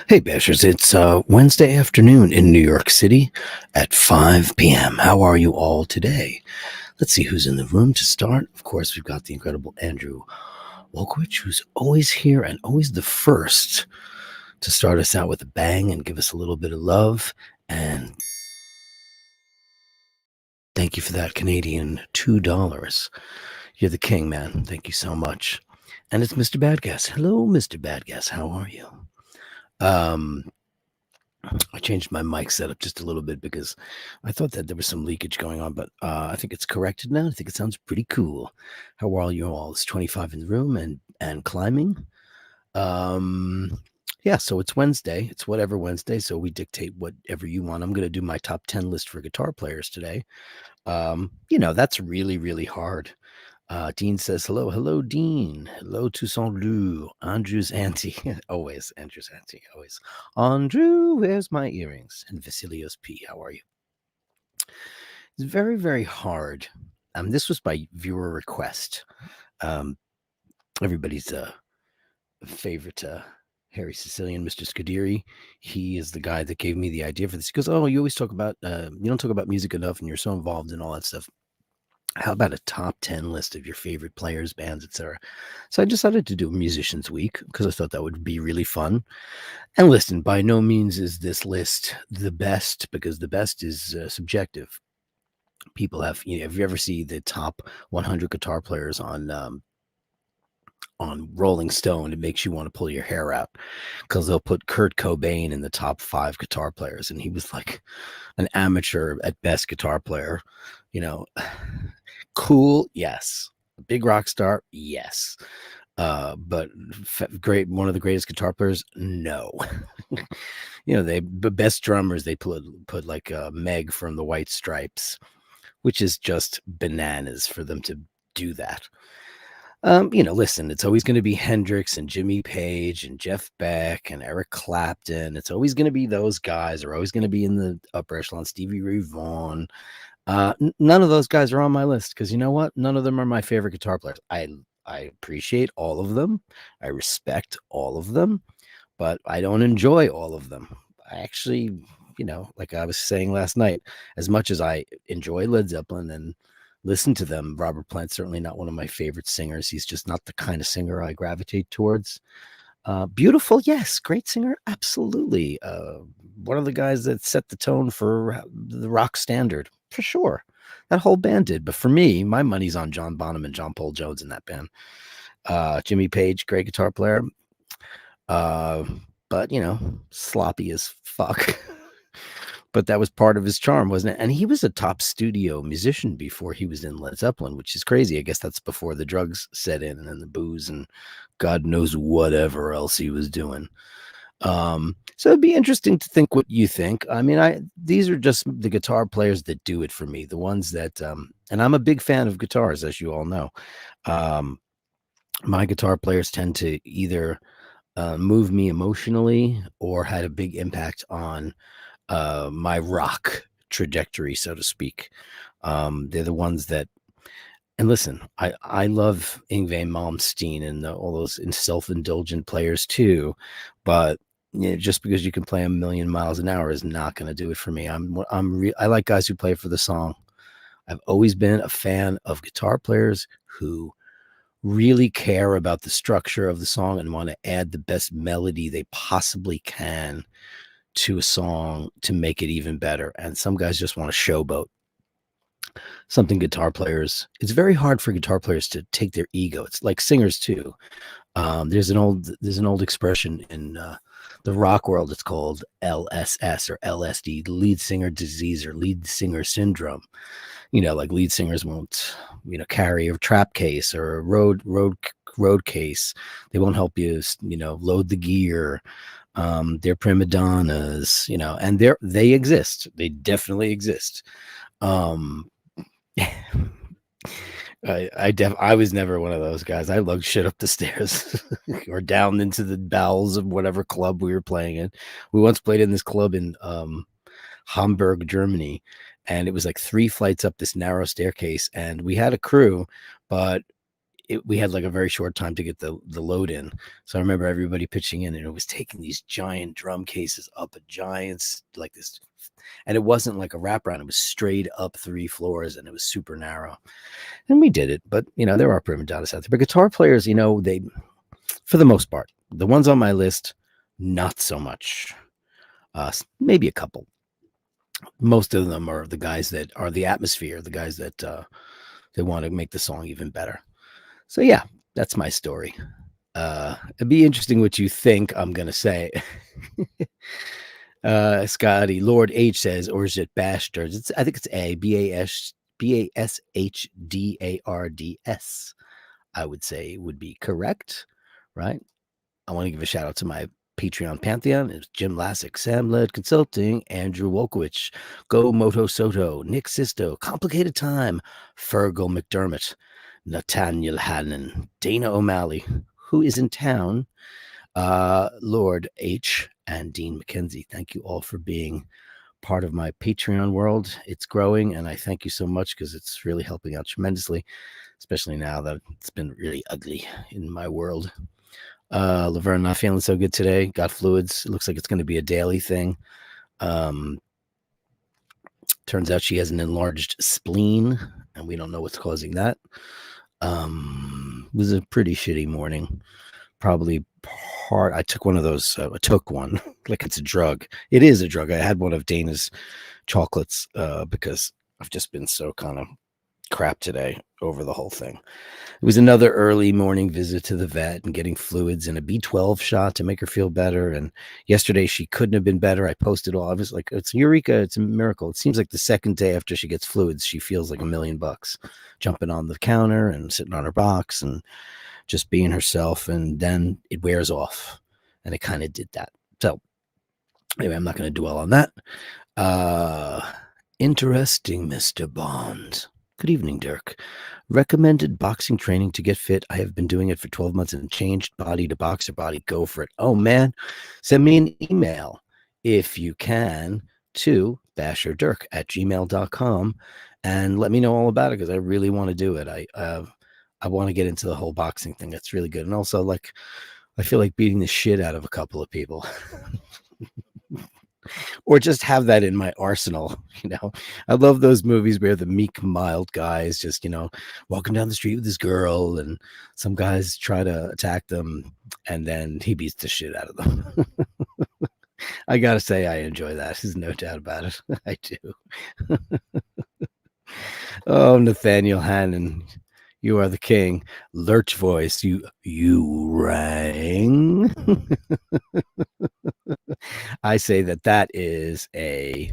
Hey, Bashers, it's Wednesday afternoon in New York City at 5 p.m. How are you all today? Let's see who's in the room to start. Of course, we've got the incredible Andrew Wolkowicz, who's always here and always the first to start us out with a bang and give us a little bit of love. And thank you for that Canadian $2. You're the king, man. Thank you so much. And it's Mr. Badgas. Hello, Mr. Badgas. How are you? I changed my mic setup just a little bit because I thought that there was some leakage going on, but I think it's corrected now. I think it sounds pretty cool. How are you all? It's 25 in the room and climbing. Yeah, so it's Wednesday. It's whatever Wednesday, so we dictate whatever you want. I'm going to do my top 10 list for guitar players today. That's really, really hard. Dean says hello. Hello, Dean. Hello, Toussaint Lou. Andrew's auntie. Always. Andrew's auntie. Always. Andrew, where's my earrings? And Vasilios P. How are you? It's very, very hard. This was by viewer request. Everybody's favorite Harry Sicilian, Mr. Scuderi. He is the guy that gave me the idea for this. He goes, "Oh, you always talk about, you don't talk about music enough and you're so involved in all that stuff. How about a top 10 list of your favorite players, bands, etc.?" So I decided to do a Musicians Week because I thought that would be really fun. And listen, by no means is this list the best, because the best is subjective. People have, if you ever see the top 100 guitar players on Rolling Stone, it makes you want to pull your hair out because they'll put Kurt Cobain in the top 5 guitar players, and he was like an amateur at best guitar player. Cool, yes. A big rock star, yes. But great, one of the greatest guitar players, no. The best drummers, they put like Meg from the White Stripes, which is just bananas for them to do that. Listen, it's always going to be Hendrix and Jimmy Page and Jeff Beck and Eric Clapton. It's always going to be those guys. Are always going to be in the upper echelon. Stevie Ray Vaughan. None of those guys are on my list because you know what? None of them are my favorite guitar players. I appreciate all of them. I respect all of them, but I don't enjoy all of them. I actually, like I was saying last night, as much as I enjoy Led Zeppelin and listen to them, Robert Plant's certainly not one of my favorite singers. He's just not the kind of singer I gravitate towards. Beautiful, yes. Great singer, absolutely. One of the guys that set the tone for the rock standard, for sure. That whole band did. But for me, my money's on John Bonham and John Paul Jones in that band. Jimmy Page, great guitar player. But, sloppy as fuck. But that was part of his charm, wasn't it? And he was a top studio musician before he was in Led Zeppelin, which is crazy. I guess that's before the drugs set in and the booze and God knows whatever else he was doing. So it'd be interesting to think what you think. I mean, these are just the guitar players that do it for me. The ones that, and I'm a big fan of guitars, as you all know. My guitar players tend to either move me emotionally or had a big impact on my rock trajectory, so to speak. They're the ones that, and listen, I love Yngwie Malmsteen and all those self-indulgent players too, but just because you can play a million miles an hour is not going to do it for me. I like guys who play for the song. I've always been a fan of guitar players who really care about the structure of the song and want to add the best melody they possibly can to a song to make it even better. And some guys just want to showboat. Something guitar players, it's very hard for guitar players to take their ego. It's like singers too. There's an old expression in the rock world. It's called LSS or LSD, lead singer disease or lead singer syndrome. Like lead singers won't, carry a trap case or a road case. They won't help you, load the gear. They're prima donnas, and they exist. They definitely exist. I was never one of those guys. I lugged shit up the stairs or down into the bowels of whatever club we were playing in. We once played in this club in Hamburg, Germany, and it was like 3 flights up this narrow staircase, and we had a crew, but we had like a very short time to get the load in. So I remember everybody pitching in, and it was taking these giant drum cases up a giant's like this, and it wasn't like a wraparound. It was straight up 3 floors, and it was super narrow. And we did it, but there are prima donnas out there. But guitar players, they, for the most part, the ones on my list, not so much. Maybe a couple. Most of them are the guys that are the atmosphere, the guys that they want to make the song even better. So yeah, that's my story. It'd be interesting what you think I'm gonna say. Scotty Lord H says, or is it Bastards? I think it's Bashdards. I would say would be correct, right? I want to give a shout out to my Patreon Pantheon. It's Jim Lassick, Sam Led Consulting, Andrew Wolkowicz, Go Moto Soto, Nick Sisto, Complicated Time, Fergal McDermott, Nathaniel Hannon, Dana O'Malley, who is in town, Lord H, and Dean McKenzie. Thank you all for being part of my Patreon world. It's growing, and I thank you so much because it's really helping out tremendously, especially now that it's been really ugly in my world. Laverne, not feeling so good today. Got fluids. It looks like it's going to be a daily thing. Turns out she has an enlarged spleen, and we don't know what's causing that. It was a pretty shitty morning. Probably I took one of those. I took one like it's a drug. It is a drug. I had one of Dana's chocolates because I've just been so kind of crap today over the whole thing. It was another early morning visit to the vet and getting fluids and a B12 shot to make her feel better. And yesterday she couldn't have been better. I posted all. I was like, it's Eureka. It's a miracle. It seems like the second day after she gets fluids, she feels like $1 million, jumping on the counter and sitting on her box and just being herself. And then it wears off. And it kind of did that. So anyway, I'm not going to dwell on that. Interesting, Mr. Bond. Good evening, Dirk. Recommended boxing training to get fit. I have been doing it for 12 months and changed body to boxer body. Go for it. Oh, man. Send me an email if you can to basherdirk@gmail.com and let me know all about it because I really want to do it. I want to get into the whole boxing thing. That's really good. And also, like, I feel like beating the shit out of a couple of people. Or just have that in my arsenal. I love those movies where the meek, mild guys just, walking down the street with this girl and some guys try to attack them and then he beats the shit out of them. I gotta say, I enjoy that. There's no doubt about it. I do. Oh, Nathaniel Hannon, you are the king. Lurch voice, you rang. I say that is a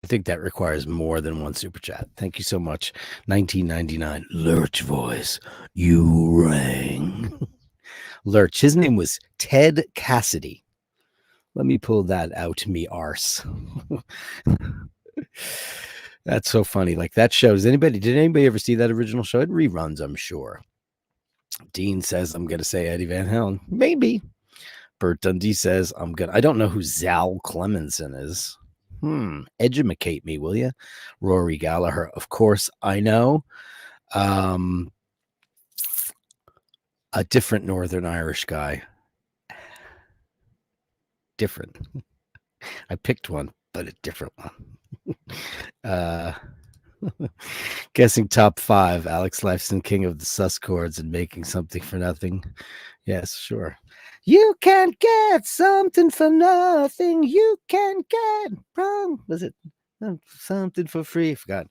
I think that requires more than one super chat. Thank you so much. 1999. Lurch voice, you rang. Lurch. His name was Ted Cassidy. Let me pull that out me arse. That's so funny. Like that show. Did anybody ever see that original show? It reruns, I'm sure. Dean says I'm gonna say Eddie Van Halen. Maybe. Bert Dundee says I don't know who Zal Clemenson is. Educate me, will you? Rory Gallagher. Of course I know. A different Northern Irish guy. Different. I picked one, but a different one. Guessing top 5. Alex Lifeson, king of the sus chords and making something for nothing. Yes, sure. You can't get something for nothing. You can't get wrong. Was it something for free? I forgot.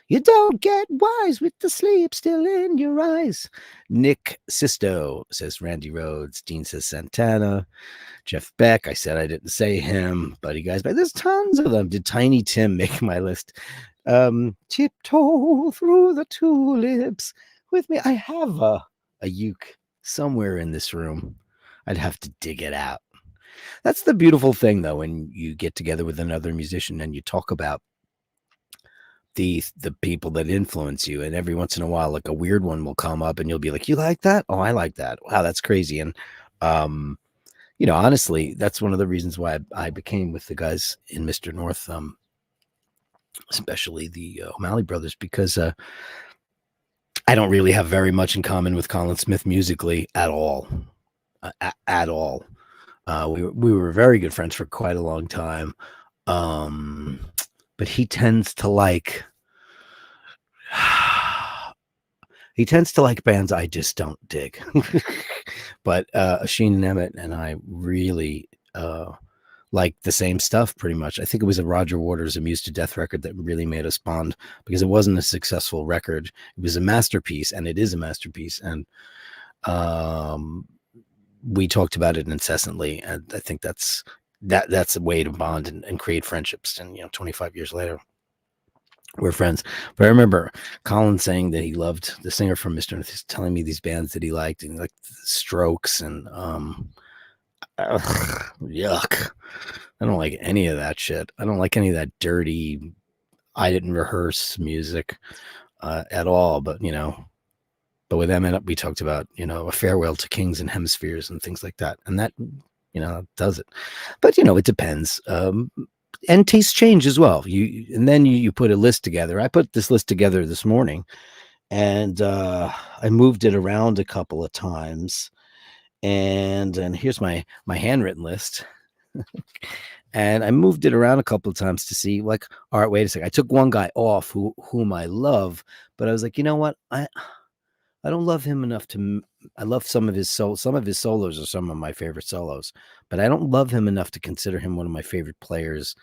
You don't get wise with the sleep still in your eyes. Nick Sisto says Randy Rhoads. Dean says Santana. Jeff Beck. I said I didn't say him. Buddy guys, but there's tons of them. Did Tiny Tim make my list? Tiptoe through the tulips with me. I have a uke somewhere in this room. I'd have to dig it out. That's the beautiful thing, though, when you get together with another musician and you talk about the people that influence you, and every once in a while, like a weird one will come up and you'll be like, you like that? Oh, I like that. Wow, that's crazy. And Honestly, that's one of the reasons why I became with the guys in Mr. North, especially the O'Malley brothers, because I don't really have very much in common with Colin Smith musically at all. At all. We were very good friends for quite a long time. Um, but he tends to like bands I just don't dig. But Sheen and Emmett and I really like the same stuff pretty much. I think it was a Roger Waters Amused to Death record that really made us bond, because it wasn't a successful record. It was a masterpiece, and it is a masterpiece. And we talked about it incessantly, and I think that's a way to bond and create friendships. And 25 years later, we're friends. But I remember Colin saying that he loved the singer from Mr. North, telling me these bands that he liked, and like Strokes and yuck. I don't like any of that shit. I don't like any of that dirty, I didn't rehearse music at all. But with them, we talked about, A Farewell to Kings and Hemispheres and things like that. And that, does it. But, it depends. And tastes change as well. And then you put a list together. I put this list together this morning, and I moved it around a couple of times. And here's my handwritten list. And I moved it around a couple of times to see, like, all right, wait a second. I took one guy off whom I love, but I was like, you know what? I don't love him enough I love some of his solos are some of my favorite solos, but I don't love him enough to consider him one of my favorite players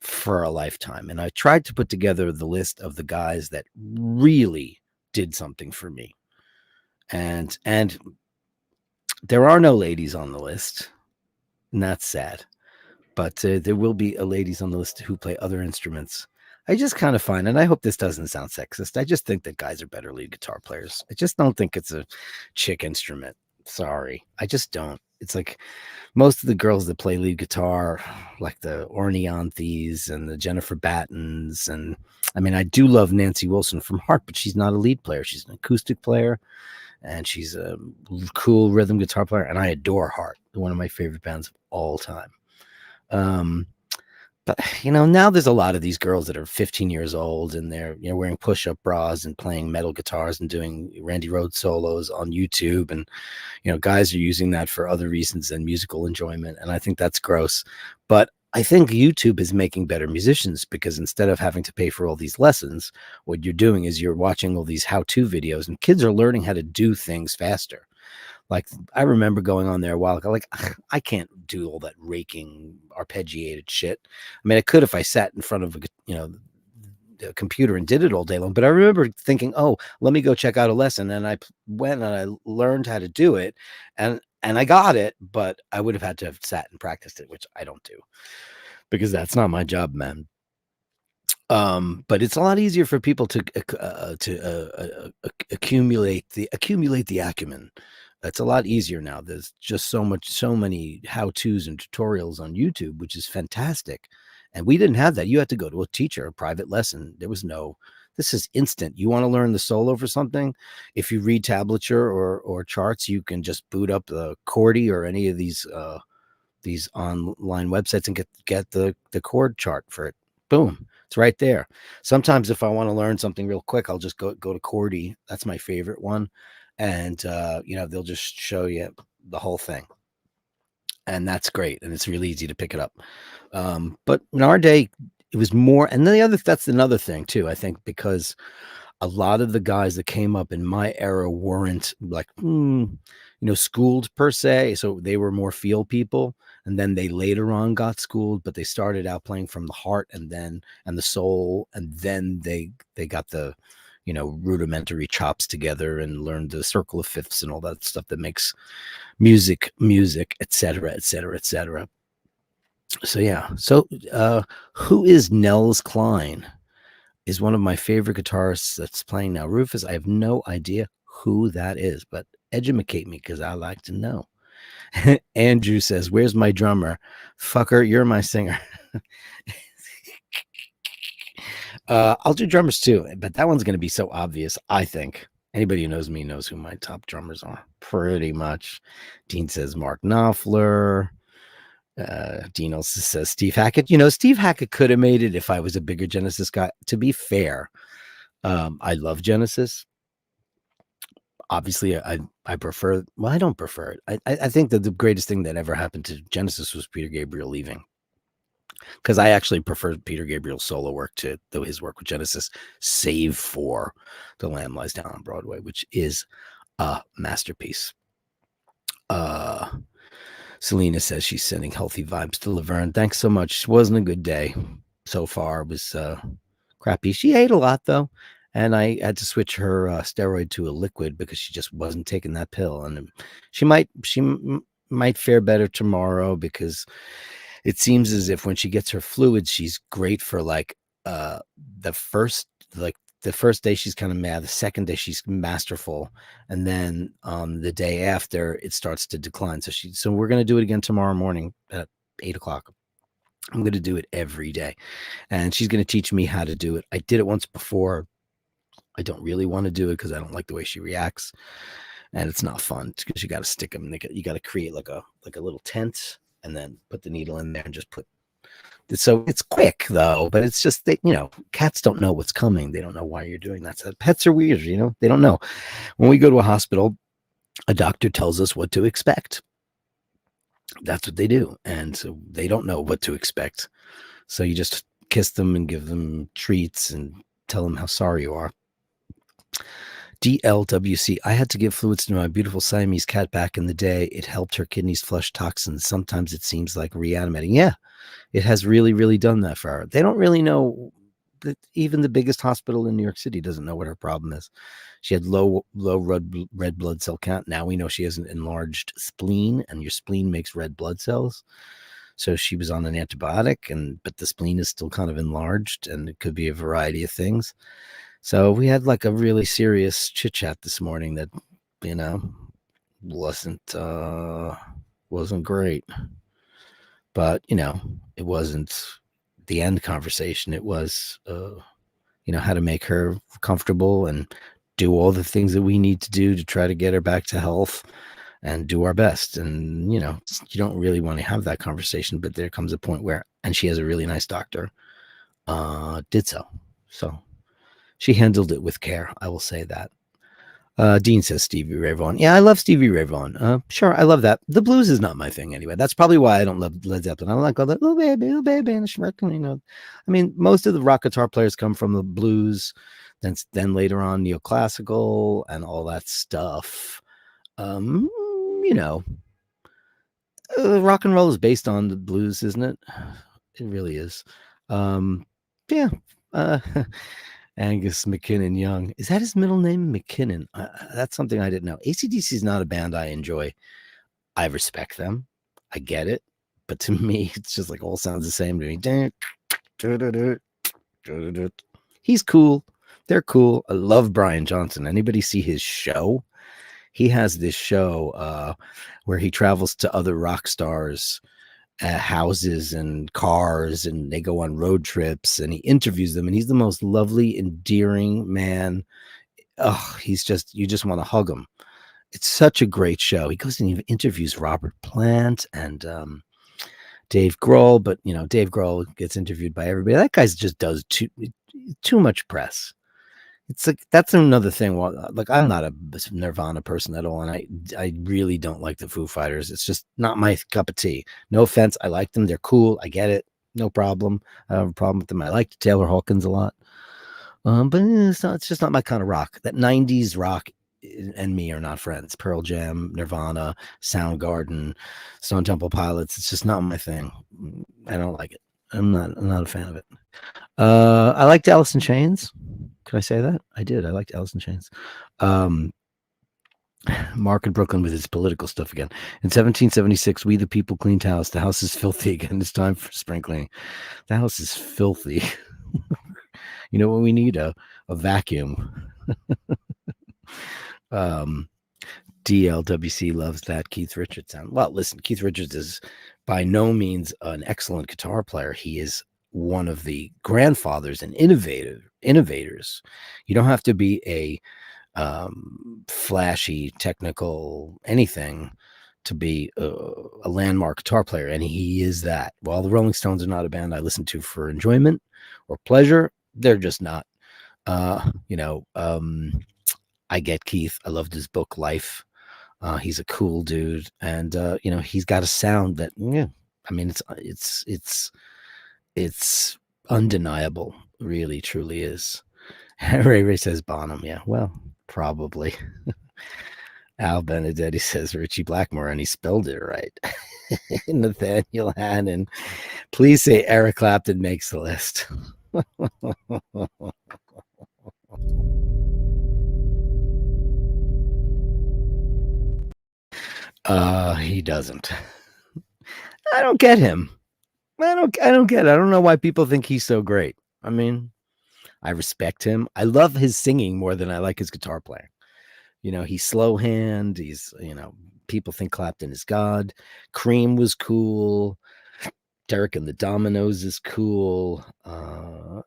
for a lifetime. And I tried to put together the list of the guys that really did something for me. And there are no ladies on the list, and that's sad. But there will be ladies on the list who play other instruments. I just kind of find, and I hope this doesn't sound sexist, I just think that guys are better lead guitar players. I just don't think it's a chick instrument. Sorry. I just don't. It's like most of the girls that play lead guitar, like the Orny Onthes and the Jennifer Battens. And I mean, I do love Nancy Wilson from Heart, but she's not a lead player. She's an acoustic player, and she's a cool rhythm guitar player. And I adore Heart, one of my favorite bands of all time. But now there's a lot of these girls that are 15 years old, and they're wearing push-up bras and playing metal guitars and doing Randy Rhoads solos on YouTube, and guys are using that for other reasons than musical enjoyment, and I think that's gross. But I think YouTube is making better musicians, because instead of having to pay for all these lessons, what you're doing is you're watching all these how-to videos, and kids are learning how to do things faster. Like, I remember going on there a while ago, like, I can't do all that raking, arpeggiated shit. I mean, I could if I sat in front of a computer and did it all day long. But I remember thinking, oh, let me go check out a lesson. And I went and I learned how to do it, and I got it, but I would have had to have sat and practiced it, which I don't do, because that's not my job, man. But it's a lot easier for people to accumulate the acumen. It's a lot easier now. There's just so many how-tos and tutorials on YouTube, which is fantastic. And we didn't have that. You had to go to a teacher, a private lesson. There was no, this is instant. You want to learn the solo for something? If you read tablature or charts, you can just boot up the Chordy or any of these online websites and get the chord chart for it. Boom. It's right there. Sometimes if I want to learn something real quick, I'll just go to Chordy. That's my favorite one. And, they'll just show you the whole thing. And that's great. And it's really easy to pick it up. But in our day, it was more. And then that's another thing too, I think, because a lot of the guys that came up in my era weren't like, schooled per se. So they were more feel people. And then they later on got schooled, but they started out playing from the heart and the soul. And then they got the, rudimentary chops together and learned the circle of fifths and all that stuff that makes music, et cetera, et cetera, et cetera. So, yeah. So, who is Nels Cline? Is one of my favorite guitarists that's playing now. Rufus, I have no idea who that is, but educate me, because I like to know. Andrew says, where's my drummer? Fucker, you're my singer. I'll do drummers too, but that one's going to be so obvious, I think. Anybody who knows me knows who my top drummers are, pretty much. Dean says Mark Knopfler. Dean also says Steve Hackett. Steve Hackett could have made it if I was a bigger Genesis guy. To be fair, I love Genesis. Obviously, I prefer. Well, I don't prefer it. I think that the greatest thing that ever happened to Genesis was Peter Gabriel leaving, because I actually prefer Peter Gabriel's solo work to his work with Genesis, save for The Lamb Lies Down on Broadway, which is a masterpiece. Selena says she's sending healthy vibes to Laverne. Thanks so much. It wasn't a good day so far. It was crappy. She ate a lot though, and I had to switch her steroid to a liquid because she just wasn't taking that pill. And she might fare better tomorrow, because it seems as if when she gets her fluids, she's great for the first day she's kind of mad. The second day she's masterful, and then the day after it starts to decline. So we're going to do it again tomorrow morning at 8:00. I'm going to do it every day, and she's going to teach me how to do it. I did it once before. I don't really want to do it because I don't like the way she reacts, and it's not fun because you got to stick them. You got to create like a little tent, and then put the needle in there and just put. So it's quick though, but it's just that, cats don't know what's coming. They don't know why you're doing that. So pets are weird, they don't know. When we go to a hospital, a doctor tells us what to expect. That's what they do. And so they don't know what to expect. So you just kiss them and give them treats and tell them how sorry you are. DLWC, I had to give fluids to my beautiful Siamese cat back in the day. It helped her kidneys flush toxins. Sometimes it seems like reanimating. Yeah, it has really, really done that for her. They don't really know that. Even the biggest hospital in New York City doesn't know what her problem is. She had low red blood cell count. Now we know she has an enlarged spleen, and your spleen makes red blood cells. So she was on an antibiotic, but the spleen is still kind of enlarged, and it could be a variety of things. So we had like a really serious chit chat this morning that, wasn't great. But, it wasn't the end conversation. It was, how to make her comfortable and do all the things that we need to do to try to get her back to health and do our best. And, you don't really want to have that conversation, but there comes a point where, and she has a really nice doctor, did so. So she handled it with care. I will say that. Dean says Stevie Ray Vaughan. Yeah, I love Stevie Ray Vaughan. Sure, I love that. The blues is not my thing anyway. That's probably why I don't love Led Zeppelin. I don't like all that, oh baby, and the I mean, most of the rock guitar players come from the blues, then later on neoclassical and all that stuff. Rock and roll is based on the blues, isn't it? It really is. Yeah. Angus McKinnon Young. Is that his middle name? McKinnon. That's something I didn't know. AC/DC is not a band I enjoy. I respect them. I get it. But to me, it's just like all sounds the same to me. He's cool. They're cool. I love Brian Johnson. Anybody see his show? He has this show where he travels to other rock stars' houses and cars, and they go on road trips, and he interviews them, and he's the most lovely, endearing man. Oh, you just want to hug him. It's such a great show. He goes and he interviews Robert Plant and Dave Grohl, but Dave Grohl gets interviewed by everybody. That guy just does too much press. It's like, that's another thing. Like, I'm not a Nirvana person at all, and I really don't like the Foo Fighters. It's just not my cup of tea. No offense, I like them. They're cool. I get it. No problem. I don't have a problem with them. I like Taylor Hawkins a lot, but it's just not my kind of rock. That 90s rock and me are not friends. Pearl Jam, Nirvana, Soundgarden, Stone Temple Pilots. It's just not my thing. I don't like it. I'm not a fan of it. I liked Alice in Chains. Could I say that? I did. I liked Alice in Chains. Mark in Brooklyn with his political stuff again. In 1776, we the people cleaned house. The house is filthy again. It's time for spring cleaning. The house is filthy. You know what we need? A vacuum. DLWC loves that Keith Richards sound. Well, listen, Keith Richards is by no means an excellent guitar player. He is one of the grandfathers and innovators. You don't have to be a flashy, technical, anything to be a landmark guitar player, and he is that. While the Rolling Stones are not a band I listen to for enjoyment or pleasure, they're just not. You know, I get Keith. I loved his book Life. He's a cool dude, and you know, he's got a sound that, yeah, I mean, it's undeniable. Really, truly is. Ray says Bonham. Yeah, well, probably. Al Benedetti says Richie Blackmore, and he spelled it right. Nathaniel Hannon, please say Eric Clapton makes the list. He doesn't. I don't get him. I don't get it. I don't know why people think he's so great. I mean, I respect him. I love his singing more than I like his guitar playing. You know, he's slow hand. He's, you know, people think Clapton is God. Cream was cool. Dirk and the Dominoes is cool.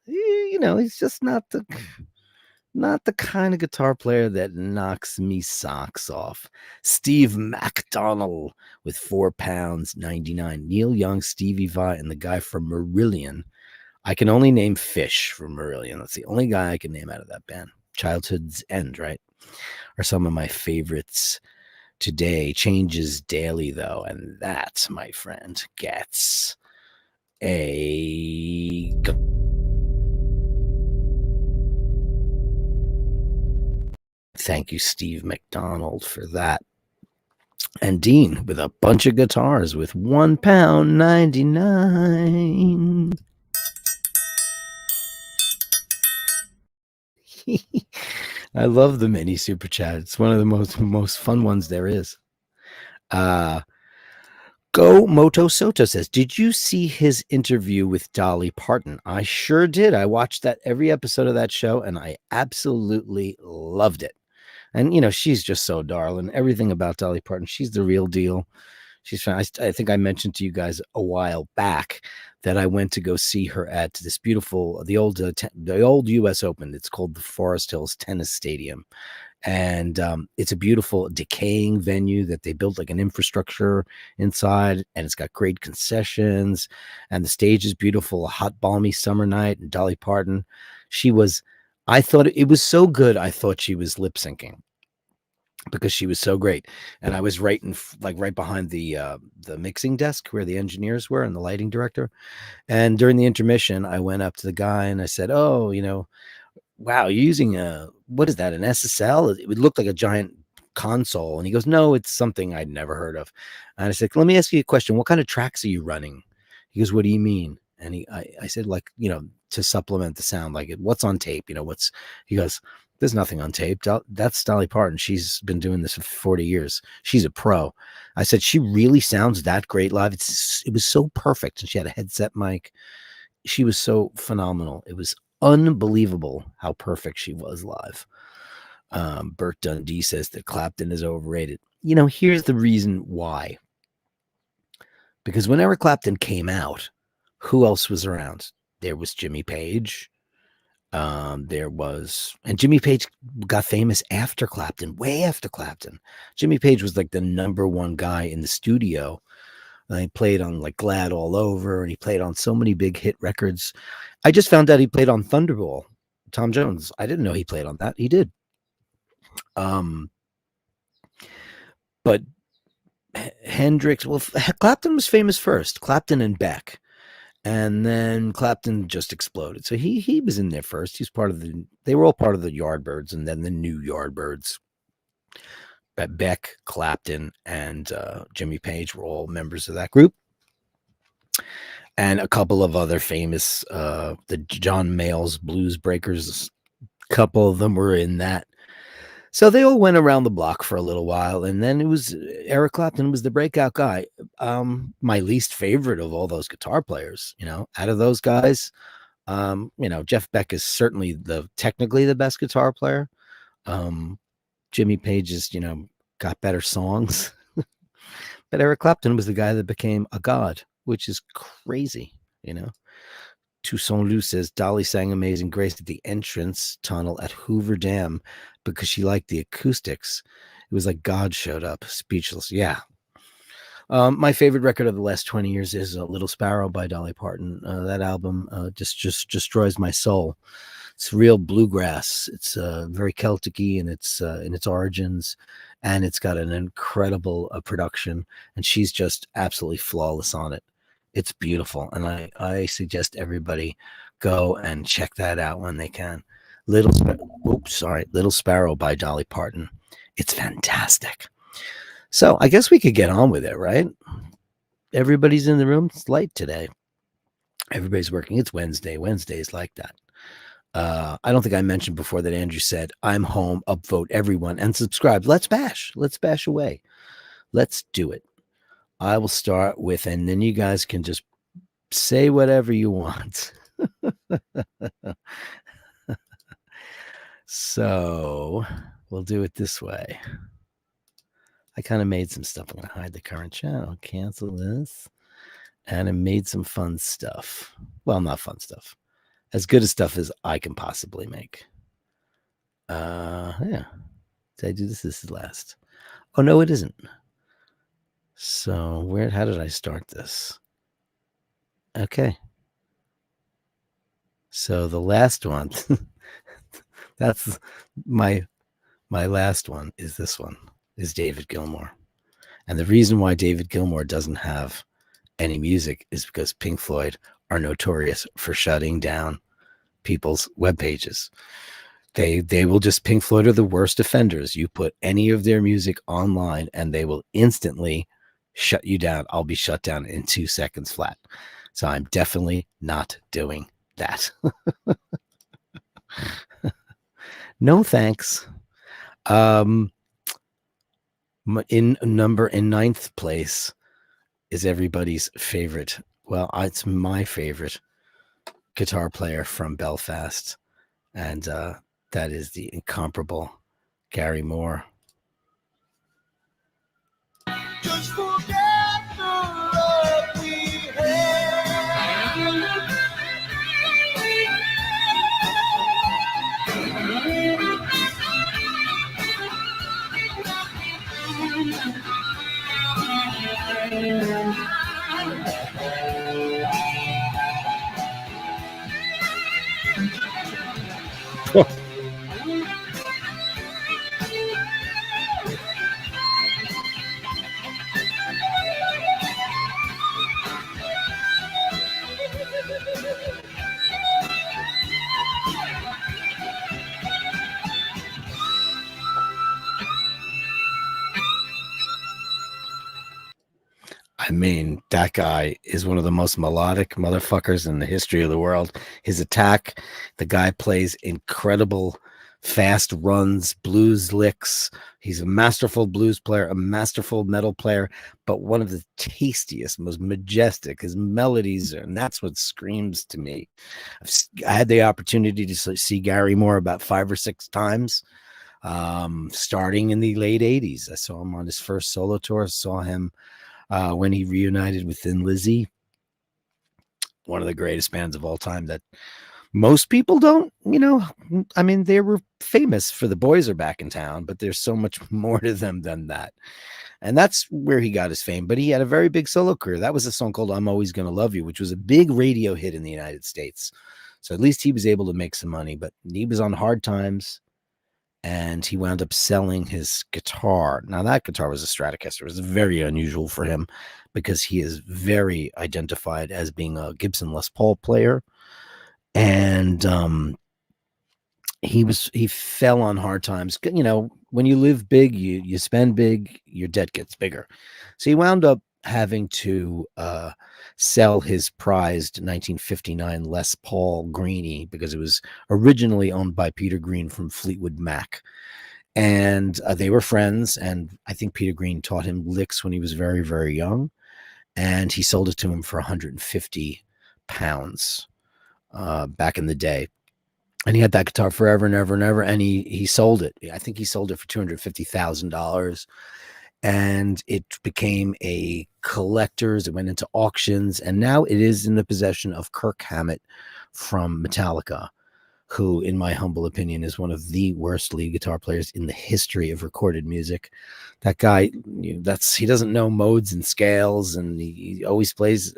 You know, he's just not the kind of guitar player that knocks me socks off. Steve McDonald with £4 99. Neil Young, Stevie Vai, and the guy from Marillion. I can only name Fish from Marillion. That's the only guy I can name out of that band. Childhood's End, right? Are some of my favorites today. Changes daily, though, and that, my friend, gets a. Thank you, Steve McDonald, for that. And Dean with a bunch of guitars with £1 99. I love the mini super chat. It's one of the most fun ones there is. Go Moto Soto says, did you see his interview with Dolly Parton? I sure did. I watched that every episode of that show, and I absolutely loved it. And, you know, she's just so darling. Everything about Dolly Parton, she's the real deal. She's fine. I think I mentioned to you guys a while back that I went to go see her at this beautiful, the old U.S. Open. It's called the Forest Hills Tennis Stadium. And it's a beautiful decaying venue that they built like an infrastructure inside, and it's got great concessions, and the stage is beautiful. A hot, balmy summer night, and Dolly Parton, I thought it was so good. I thought she was lip syncing because she was so great. And I was right behind the mixing desk where the engineers were and the lighting director. And during the intermission, I went up to the guy and I said, "Oh, you know, wow, you're using what is that, an SSL? It would look like a giant console." And he goes, "No, it's something I'd never heard of." And I said, "Let me ask you a question. What kind of tracks are you running?" He goes, "What do you mean?" And I said, like, you know, to supplement the sound, like what's on tape, you know, he goes, "There's nothing on tape. That's Dolly Parton. She's been doing this for 40 years. She's a pro." I said, "She really sounds that great live." It was so perfect. And she had a headset mic. She was so phenomenal. It was unbelievable how perfect she was live. Bert Dundee says that Clapton is overrated. You know, here's the reason why. Because when Eric Clapton came out, who else was around? There was Jimmy Page. And Jimmy Page got famous after Clapton, way after Clapton. Jimmy Page was like the number one guy in the studio. And he played on like Glad All Over, and he played on so many big hit records. I just found out he played on Thunderball, Tom Jones. I didn't know he played on that. He did. But Hendrix, well, Clapton was famous first. Clapton and Beck. And then Clapton just exploded. So he was in there first. They were all part of the Yardbirds, and then the new Yardbirds. Beck, Clapton, and Jimmy Page were all members of that group. And a couple of other famous, the John Mayall's Blues Breakers, a couple of them were in that. So they all went around the block for a little while, and then it was Eric Clapton was the breakout guy. My least favorite of all those guitar players, you know, out of those guys, you know, Jeff Beck is certainly technically the best guitar player. Jimmy Page is, you know, got better songs, but Eric Clapton was the guy that became a god, which is crazy, you know. Toussaint Lou says Dolly sang Amazing Grace at the entrance tunnel at Hoover Dam because she liked the acoustics. It was like God showed up, speechless. Yeah. My favorite record of the last 20 years is Little Sparrow by Dolly Parton. That album just destroys my soul. It's real bluegrass. It's very Celtic-y in its origins, and it's got an incredible production, and she's just absolutely flawless on it. It's beautiful, and I suggest everybody go and check that out when they can. Little Sparrow by Dolly Parton. It's fantastic. So I guess we could get on with it, right? Everybody's in the room. It's light today. Everybody's working. It's Wednesday. Wednesday's like that. I don't think I mentioned before that Andrew said, I'm home, upvote everyone, and subscribe. Let's bash. Let's bash away. Let's do it. I will start with, and then you guys can just say whatever you want. So we'll do it this way. I kind of made some stuff. I'm going to hide the current channel, cancel this, and I made some fun stuff. Well, not fun stuff. As good a stuff as I can possibly make. Yeah. Did I do this? This is last. Oh, no, it isn't. So how did I start this? Okay. So the last one, that's my last one is this one, is David Gilmour. And the reason why David Gilmour doesn't have any music is because Pink Floyd are notorious for shutting down people's web pages. They will just, Pink Floyd are the worst offenders. You put any of their music online and they will instantly shut you down. I'll be shut down in 2 seconds flat. So I'm definitely not doing that. No thanks. In ninth place is everybody's favorite. Well, it's my favorite guitar player from Belfast, and that is the incomparable Gary Moore. Just forget the love we had. Oh. I mean, that guy is one of the most melodic motherfuckers in the history of the world. His attack, the guy plays incredible fast runs, blues licks. He's a masterful blues player, a masterful metal player, but one of the tastiest, most majestic. His melodies, and that's what screams to me. I had the opportunity to see Gary Moore about 5 or 6 times, starting in the late 80s. I saw him on his first solo tour, saw him when he reunited with Thin Lizzy, one of the greatest bands of all time that most people don't, I mean, they were famous for The Boys Are Back in Town, but there's so much more to them than that. And that's where he got his fame. But he had a very big solo career. That was a song called I'm Always Gonna Love You, which was a big radio hit in the United States. So at least he was able to make some money, but he was on hard times. And he wound up selling his guitar. Now, that guitar was a Stratocaster. It was very unusual for him because he is very identified as being a Gibson Les Paul player. And he fell on hard times. When you live big, you spend big, your debt gets bigger. So he wound up having to sell his prized 1959 Les Paul Greenie because it was originally owned by Peter Green from Fleetwood Mac. And they were friends. And I think Peter Green taught him licks when he was very, very young. And he sold it to him for 150 pounds back in the day. And he had that guitar forever and ever and ever. And he sold it. I think he sold it for $250,000. And it became a collector's. It went into auctions, and now it is in the possession of Kirk Hammett from Metallica, who, in my humble opinion, is one of the worst lead guitar players in the history of recorded music. That guy, he doesn't know modes and scales, and he always plays.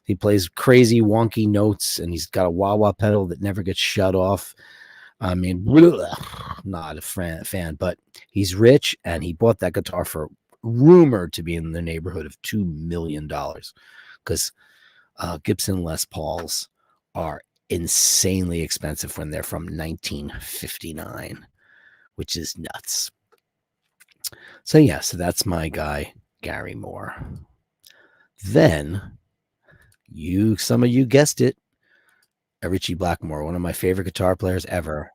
He plays crazy wonky notes, and he's got a wah-wah pedal that never gets shut off. I mean, not a fan, but he's rich, and he bought that guitar for rumored to be in the neighborhood of $2 million, because Gibson Les Pauls are insanely expensive when they're from 1959, which is nuts. So yeah, so that's my guy, Gary Moore. Then some of you guessed it, Richie Blackmore, one of my favorite guitar players ever.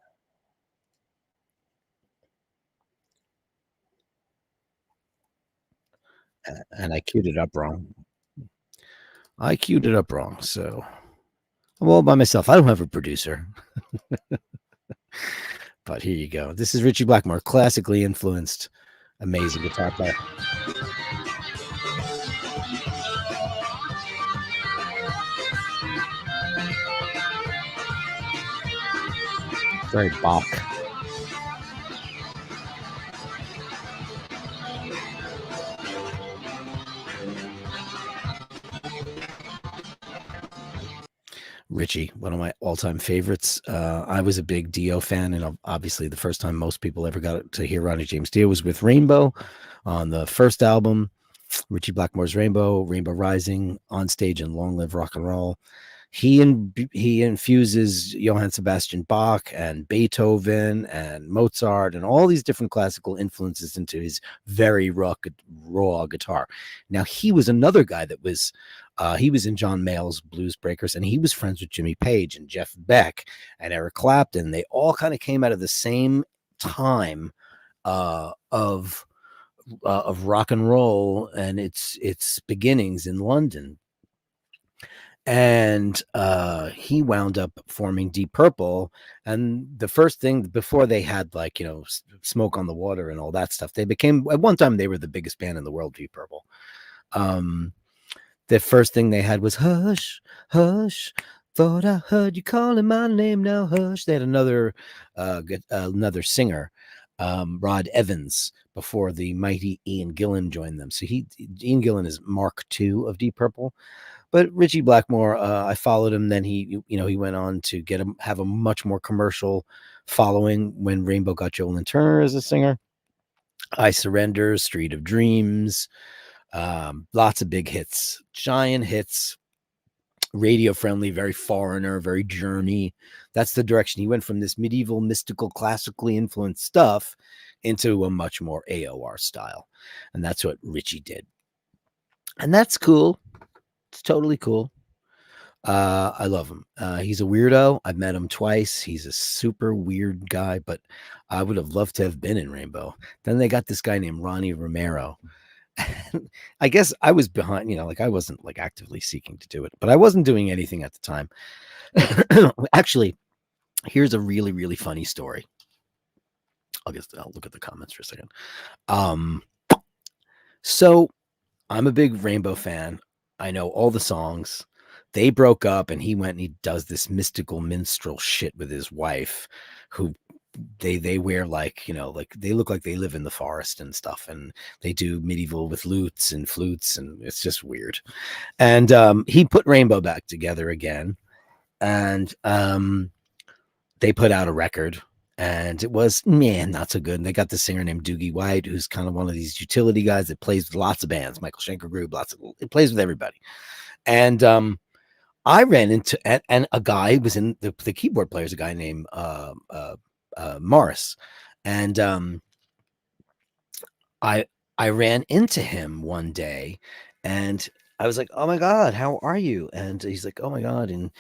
And I queued it up wrong. So I'm all by myself. I don't have a producer. But here you go. This is Richie Blackmore, classically influenced, amazing guitar player. Very Bach. Richie, one of my all-time favorites. I was a big Dio fan, and obviously the first time most people ever got to hear Ronnie James Dio was with Rainbow on the first album, Richie Blackmore's Rainbow Rising, On Stage and Long Live Rock and Roll. He infuses Johann Sebastian Bach and Beethoven and Mozart and all these different classical influences into his very raw guitar. Now, he was another guy that was he was in John Mayall's Blues Breakers, and he was friends with Jimmy Page and Jeff Beck and Eric Clapton. They all kind of came out of the same time of rock and roll and its beginnings in London. And he wound up forming Deep Purple. And the first thing, before they had Smoke on the Water and all that stuff, they became, at one time, they were the biggest band in the world, Deep Purple. The first thing they had was Hush, Hush, thought I heard you calling my name, now hush. They had another singer, Rod Evans, before the mighty Ian Gillan joined them. So Ian Gillan is Mark II of Deep Purple. But Richie Blackmore, I followed him. Then he went on to have a much more commercial following when Rainbow got Joe Lynn Turner as a singer. I Surrender, Street of Dreams, lots of big hits, giant hits, radio friendly, very Foreigner, very Journey. That's the direction he went from, this medieval, mystical, classically influenced stuff into a much more AOR style. And that's what Richie did. And that's cool. It's totally cool. I love him. He's a weirdo. I've met him twice. He's a super weird guy, but I would have loved to have been in Rainbow. Then they got this guy named Ronnie Romero. I guess I was behind, I wasn't actively seeking to do it, but I wasn't doing anything at the time. Actually, here's a really, really funny story. I'll look at the comments for a second. So I'm a big Rainbow fan. I know all the songs. They broke up, and he went and he does this mystical minstrel shit with his wife, who they wear they look like they live in the forest and stuff, and they do medieval with lutes and flutes, and it's just weird. And he put Rainbow back together again, and they put out a record, and it was not so good. And they got this singer named Doogie White, who's kind of one of these utility guys that plays with lots of bands. Michael Schenker Group, it plays with everybody. And I ran into, and a guy was in the keyboard player is a guy named Morris, and I ran into him one day, and I was like, "Oh my God, how are you?" And he's like, "Oh my God," and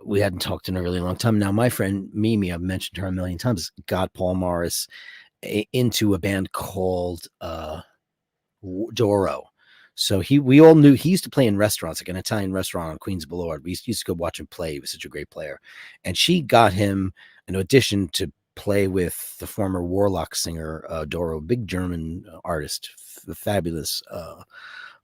we hadn't talked in a really long time. Now, my friend Mimi, I've mentioned her a million times, got Paul Morris into a band called Doro. So we all knew he used to play in restaurants, like an Italian restaurant on Queens Boulevard. We used to go watch him play. He was such a great player. And she got him an audition to play with the former Warlock singer, Doro, big German artist, the fabulous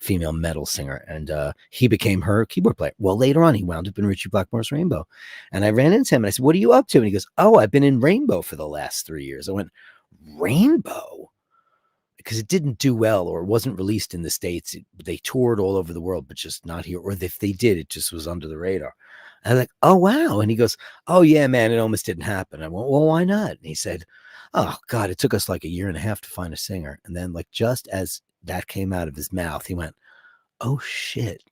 female metal singer, and he became her keyboard player. Well, later on, he wound up in Richie Blackmore's Rainbow, and I ran into him and I said, "What are you up to?" And he goes, "Oh, I've been in Rainbow for the last 3 years." I went, "Rainbow?" Because it didn't do well or wasn't released in the States. They toured all over the world, but just not here. Or if they did, it just was under the radar. And I'm like, "Oh, wow." And he goes, "Oh, yeah, man, it almost didn't happen." I went, "Well, why not?" And he said, "Oh, God, it took us like a year and a half to find a singer." And then, like, just as that came out of his mouth, he went, "Oh, shit."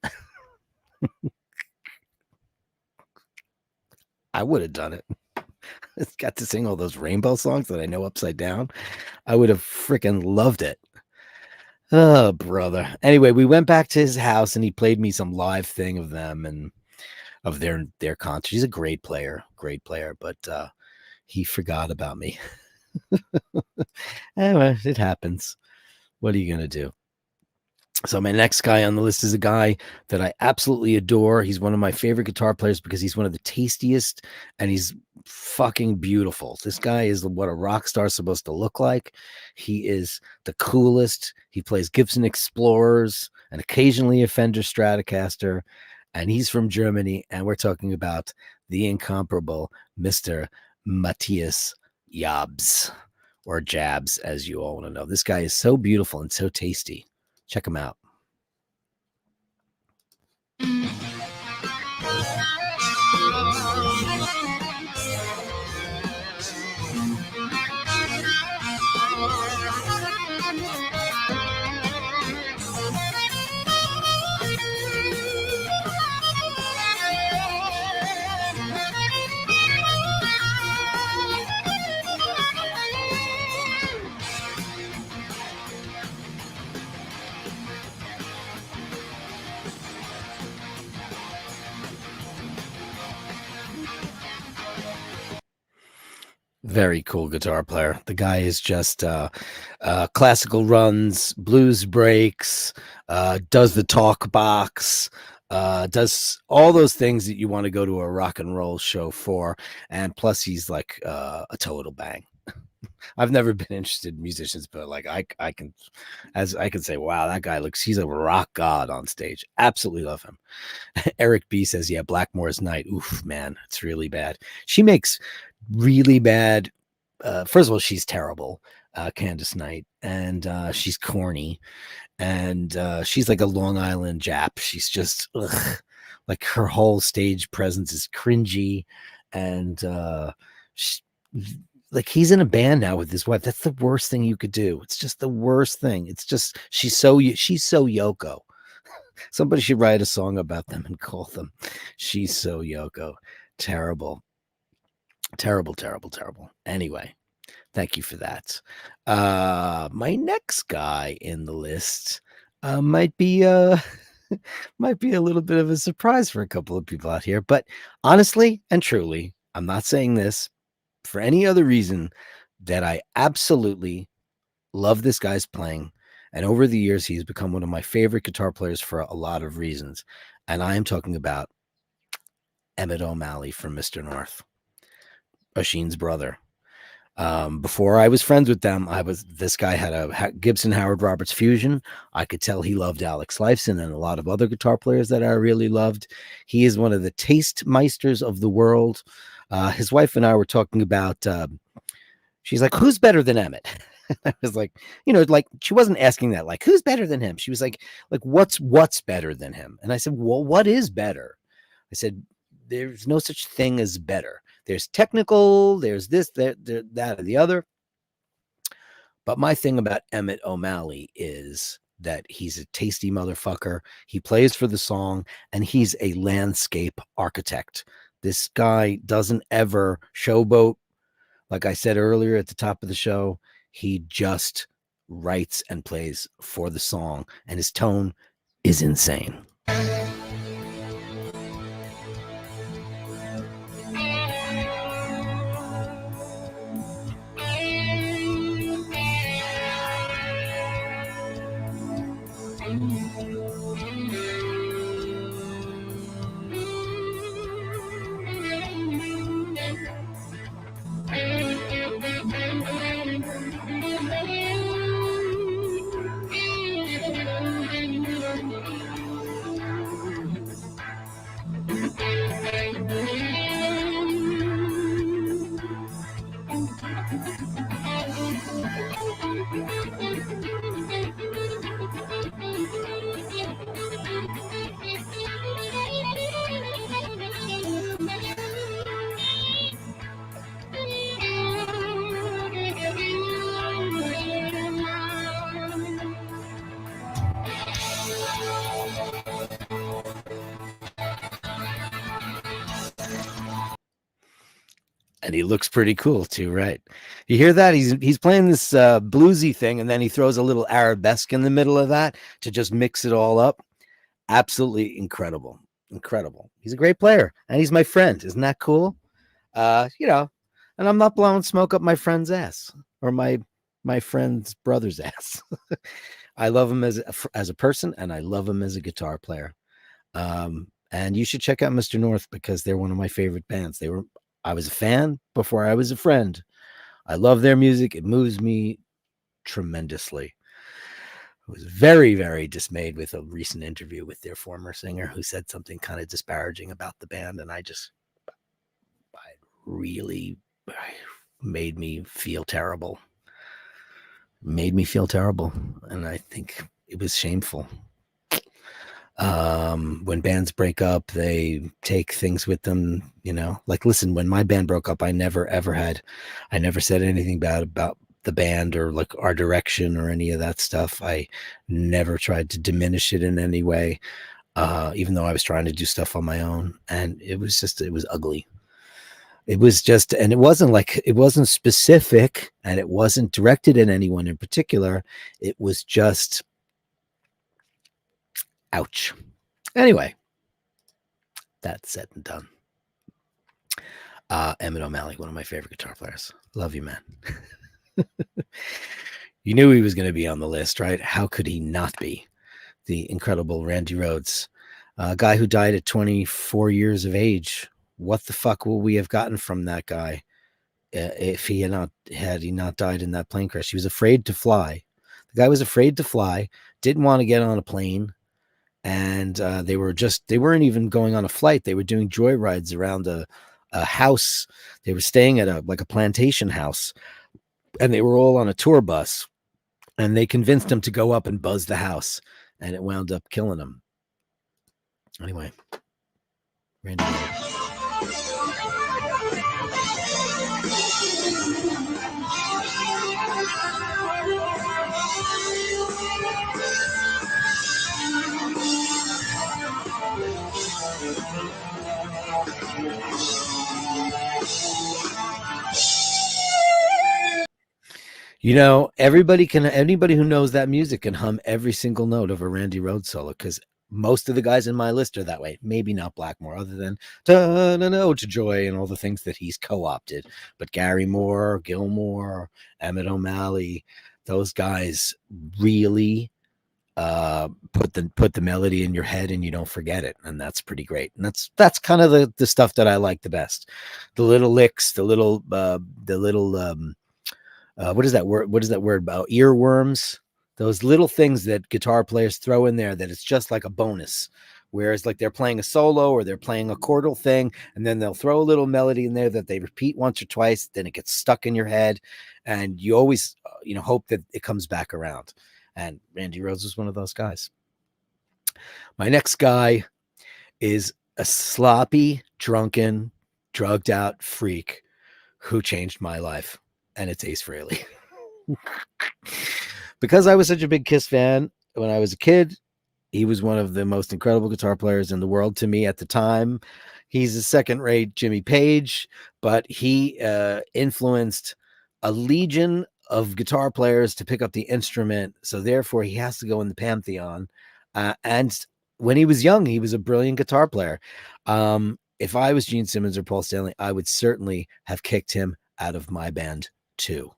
I would have done it. Got to sing all those Rainbow songs that I know upside down. I would have freaking loved it. Oh, brother. Anyway, we went back to his house and he played me some live thing of them and of their concert. He's a great player, but he forgot about me. Anyway, it happens. What are you going to do? So my next guy on the list is a guy that I absolutely adore. He's one of my favorite guitar players because he's one of the tastiest and he's fucking beautiful. This guy is what a rock star is supposed to look like. He is the coolest. He plays Gibson Explorers and occasionally a Fender Stratocaster. And he's from Germany. And we're talking about the incomparable Mr. Matthias Jabs, or Jabs, as you all want to know. This guy is so beautiful and so tasty. Check him out. Very cool guitar player. The guy is just classical runs, blues breaks, does the talk box, does all those things that you want to go to a rock and roll show for. And plus he's like a total bang. I've never been interested in musicians, but like I can say, wow, that guy he's a rock god on stage. Absolutely love him. Eric B says, yeah, Blackmore's Night. Oof, man, it's really bad. She makes really bad. First of all, she's terrible, Candace Knight, and she's corny, and she's like a Long Island Jap. She's just like her whole stage presence is cringy, and like he's in a band now with his wife. That's the worst thing you could do. It's just the worst thing. It's just she's so Yoko. Somebody should write a song about them and call them She's So Yoko. Terrible. Anyway, thank you for that. My next guy in the list might be a little bit of a surprise for a couple of people out here, but honestly and truly, I'm not saying this for any other reason that I absolutely love this guy's playing. And over the years, he's become one of my favorite guitar players for a lot of reasons. And I am talking about Emmett O'Malley from Mr. North, Oisin's brother. Before I was friends with them, this guy had a Gibson Howard Roberts Fusion. I could tell he loved Alex Lifeson and a lot of other guitar players that I really loved. He is one of the taste meisters of the world. His wife and I were talking about, she's like, who's better than Emmett? I was like, like she wasn't asking that, like, who's better than him? She was like, what's better than him? And I said, well, what is better? I said, there's no such thing as better. There's technical, there's this, that, or the other. But my thing about Emmett O'Malley is that he's a tasty motherfucker. He plays for the song, and he's a landscape architect. This guy doesn't ever showboat. Like I said earlier at the top of the show, he just writes and plays for the song, and his tone is insane. And he looks pretty cool too, right? You hear that? He's playing this bluesy thing, and then he throws a little arabesque in the middle of that to just mix it all up. Absolutely incredible. Incredible. He's a great player, and he's my friend. Isn't that cool? You know, and I'm not blowing smoke up my friend's ass or my friend's brother's ass. I love him as a person, and I love him as a guitar player. And you should check out Mr. North because they're one of my favorite bands. I was a fan before I was a friend. I love their music. It moves me tremendously. I was very, very dismayed with a recent interview with their former singer who said something kind of disparaging about the band. And I really made me feel terrible. And I think it was shameful. When bands break up, they take things with them, you know, like, listen, when my band broke up, I never said anything bad about the band or like our direction or any of that stuff. I never tried to diminish it in any way, even though I was trying to do stuff on my own. And it was ugly. It wasn't specific, and it wasn't directed at anyone in particular. It was just, ouch. Anyway, that's said and done. Emmett O'Malley, one of my favorite guitar players. Love you, man. You knew he was going to be on the list, right? How could he not be? The incredible Randy Rhoads, a guy who died at 24 years of age. What the fuck will we have gotten from that guy if he had not died in that plane crash? He was afraid to fly. The guy was afraid to fly, didn't want to get on a plane. And they weren't even going on a flight. They were doing joyrides around a house. They were staying at a plantation house, and they were all on a tour bus, and they convinced him to go up and buzz the house, and it wound up killing him. Anyway, Randy. You know, anybody who knows that music can hum every single note of a Randy Rhoads solo, because most of the guys in my list are that way. Maybe not Blackmore, other than to Joy and all the things that he's co-opted. But Gary Moore, Gilmore, Emmett O'Malley, those guys really put the melody in your head and you don't forget it, and that's pretty great. And that's kind of the stuff that I like the best. The little licks, the little what is that word about? Earworms. Those little things that guitar players throw in there that it's just like a bonus. Whereas like they're playing a solo or they're playing a chordal thing, and then they'll throw a little melody in there that they repeat once or twice, then it gets stuck in your head, and you always hope that it comes back around. And Randy Rhoads was one of those guys. My next guy is a sloppy, drunken, drugged out freak who changed my life. And it's Ace Frehley. Because I was such a big Kiss fan when I was a kid, he was one of the most incredible guitar players in the world to me at the time. He's a second-rate Jimmy Page, but he influenced a legion of guitar players to pick up the instrument. So therefore, he has to go in the pantheon. And when he was young, he was a brilliant guitar player. If I was Gene Simmons or Paul Stanley, I would certainly have kicked him out of my band too.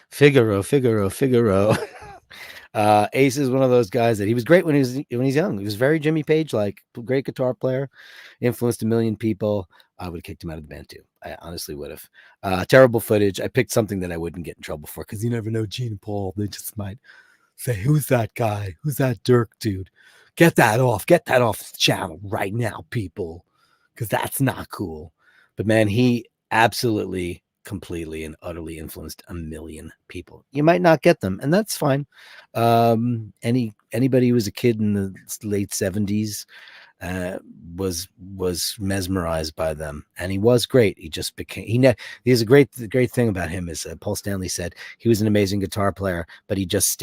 Figaro. Ace is one of those guys that he was great when he's young. He was very Jimmy Page like, great guitar player, influenced a million people. I would have kicked him out of the band too. I honestly would have. Terrible footage. I picked something that I wouldn't get in trouble for because you never know Gene and Paul. They just might say, who's that guy? Who's that Dirk dude? Get that off. Get that off the channel right now, people, because that's not cool. But man, he absolutely, completely, and utterly influenced a million people. You might not get them, and that's fine. Anybody who was a kid in the late 70s was mesmerized by them, and he was great. He just became he's a great thing about him is Paul Stanley said he was an amazing guitar player, but he just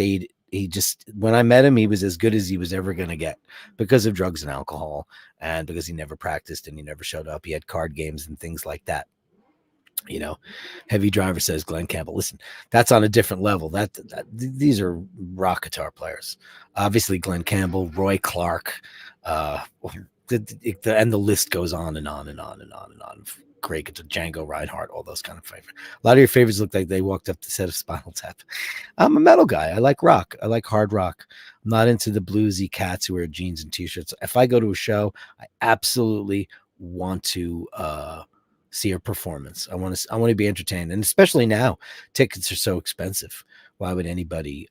when I met him, he was as good as he was ever going to get because of drugs and alcohol, and because he never practiced and he never showed up. He had card games and things like that. You know, Heavy Driver says Glenn Campbell. Listen, that's on a different level. These are rock guitar players. Obviously, Glenn Campbell, Roy Clark, and the list goes on and on and on and on and on. Great guitar, Django Reinhardt, all those kind of favorites. A lot of your favorites look like they walked up the set of Spinal Tap. I'm a metal guy. I like rock. I like hard rock. I'm not into the bluesy cats who wear jeans and t-shirts. If I go to a show, I absolutely want to see a performance. I want to be entertained, and especially now, tickets are so expensive. Why would anybody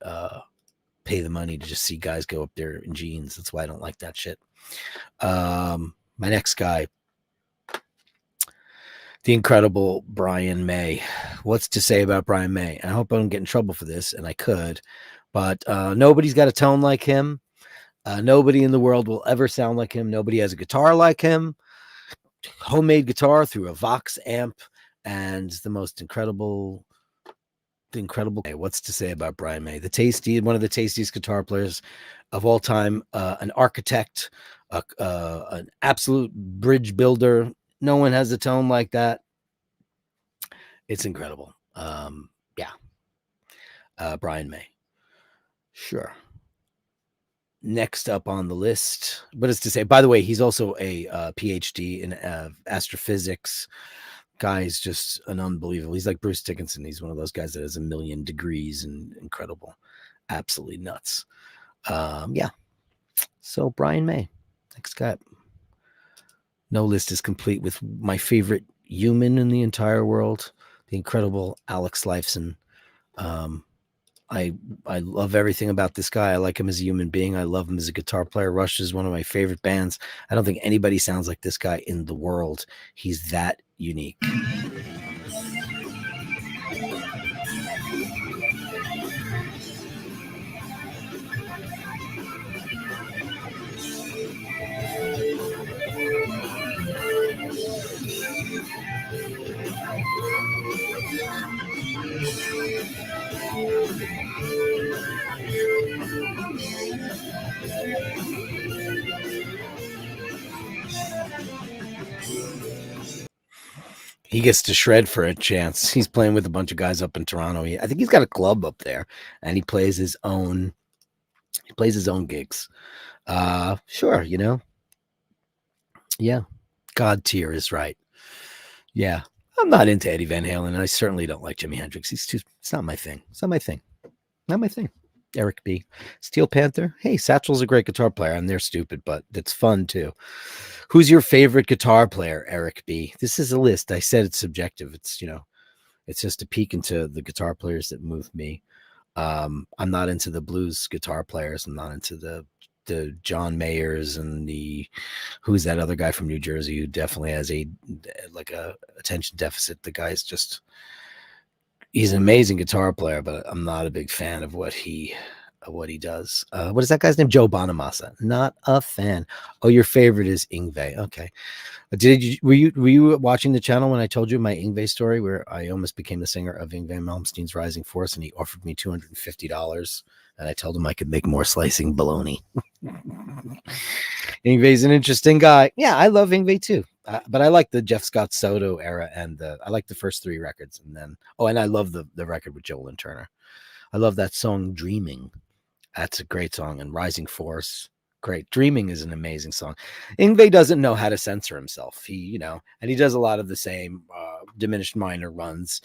pay the money to just see guys go up there in jeans? That's why I don't like that shit. My next guy, the incredible Brian May. What's to say about Brian May? I hope I don't get in trouble for this, and I could, but nobody's got a tone like him. Nobody in the world will ever sound like him. Nobody has a guitar like him. Homemade guitar through a Vox amp, and the incredible. What's to say about Brian May? One of the tastiest guitar players of all time, an architect, an absolute bridge builder. No one has a tone like that. It's incredible. Brian May. Sure. Next up on the list, what is to say? By the way, he's also a PhD in astrophysics. Guy's just an unbelievable. He's like Bruce Dickinson. He's one of those guys that has 1 million degrees and incredible, absolutely nuts. So Brian May, next guy. No list is complete with my favorite human in the entire world, the incredible Alex Lifeson. I love everything about this guy. I like him as a human being. I love him as a guitar player. Rush is one of my favorite bands. I don't think anybody sounds like this guy in the world. He's that unique. He gets to shred for a chance. He's playing with a bunch of guys up in Toronto. I think he's got a club up there, and he plays his own gigs. Sure, you know. Yeah. God tier is right. Yeah. I'm not into Eddie Van Halen, and I certainly don't like Jimi Hendrix. It's not my thing. It's not my thing. Not my thing. Eric B. Steel Panther. Hey, Satchel's a great guitar player, and they're stupid, but it's fun too. Who's your favorite guitar player, Eric B? This is a list. I said it's subjective. It's, it's just a peek into the guitar players that move me. I'm not into the blues guitar players. I'm not into the John Mayers and who's that other guy from New Jersey who definitely has a attention deficit. The guy's he's an amazing guitar player, but I'm not a big fan of what he does. What is that guy's name? Joe Bonamassa. Not a fan. Oh, your favorite is Yngwie. Okay. Were you watching the channel when I told you my Yngwie story where I almost became the singer of Yngwie Malmsteen's Rising Force, and he offered me $250, and I told him I could make more slicing bologna. Yngwie's an interesting guy. Yeah, I love Yngwie too. But I like the Jeff Scott Soto era, and I like the first 3 records, and I love the record with Joel and Turner. I love that song Dreaming. That's a great song. And Rising Force, great. Dreaming is an amazing song. Yngwie doesn't know how to censor himself. He does a lot of the same diminished minor runs.